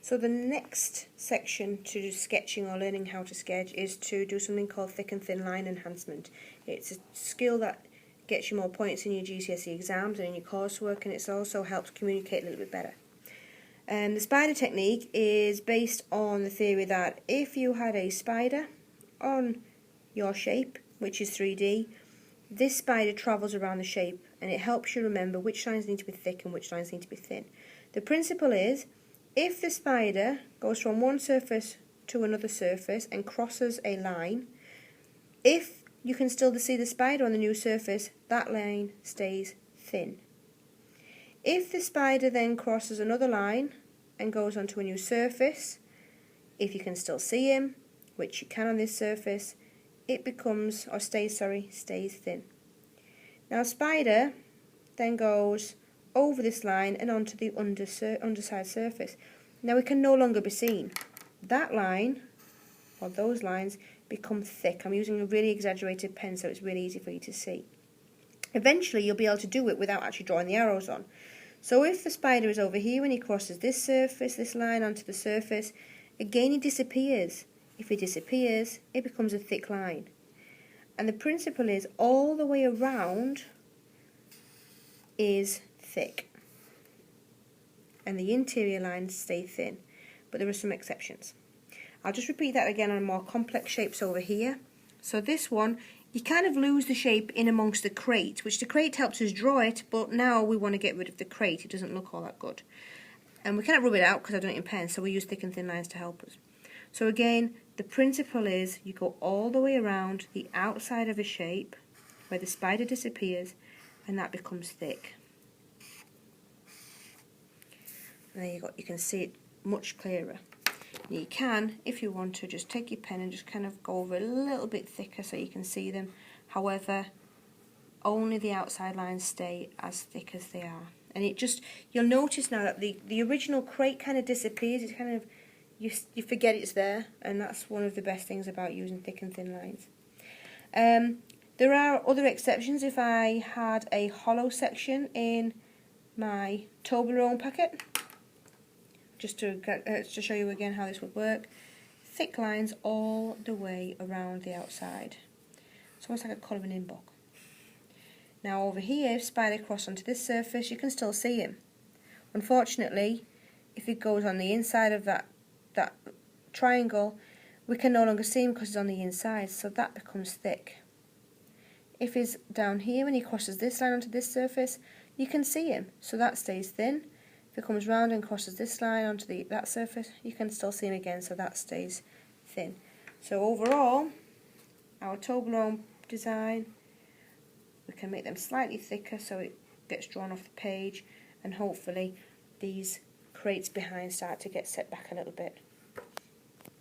So the next section to do sketching or learning how to sketch is to do something called thick and thin line enhancement. It's a skill that gets you more points in your GCSE exams and in your coursework, and it also helps communicate a little bit better. The spider technique is based on the theory that if you had a spider on your shape, which is 3D, this spider travels around the shape and it helps you remember which lines need to be thick and which lines need to be thin. The principle is, if the spider goes from one surface to another surface and crosses a line, if you can still see the spider on the new surface, that line stays thin. If the spider then crosses another line and goes onto a new surface, if you can still see him, which you can on this surface, it becomes, or stays thin. Now spider then goes over this line and onto the underside surface. Now it can no longer be seen. That line, or those lines, become thick. I'm using a really exaggerated pen so it's really easy for you to see. Eventually you'll be able to do it without actually drawing the arrows on. So if the spider is over here and he crosses this surface, this line onto the surface, again he disappears. If he disappears, it becomes a thick line. And the principle is all the way around is thick. And the interior lines stay thin. But there are some exceptions. I'll just repeat that again on more complex shapes over here. So this one, you kind of lose the shape in amongst the crate, which the crate helps us draw it, but now we want to get rid of the crate. It doesn't look all that good. And we can't rub it out because I've done it in pen, so we use thick and thin lines to help us. So again, the principle is you go all the way around the outside of a shape where the spider disappears and that becomes thick. And there you go, you can see it much clearer. And you can, if you want to, just take your pen and just kind of go over a little bit thicker so you can see them. However, only the outside lines stay as thick as they are. And it just, you'll notice now that the original crate kind of disappears. It's kind of, you forget it's there, and that's one of the best things about using thick and thin lines. There are other exceptions. If I had a hollow section in my Toblerone packet, just to show you again how this would work, thick lines all the way around the outside. It's almost like a colouring in book. Now over here, if spider cross onto this surface, you can still see him. Unfortunately, if it goes on the inside of that triangle, we can no longer see him because he's on the inside, so that becomes thick. If he's down here and he crosses this line onto this surface, you can see him, so that stays thin. If it comes round and crosses this line onto that surface, you can still see him again, so that stays thin. So overall, our Toblerone design, we can make them slightly thicker so it gets drawn off the page, and hopefully these crates behind start to get set back a little bit.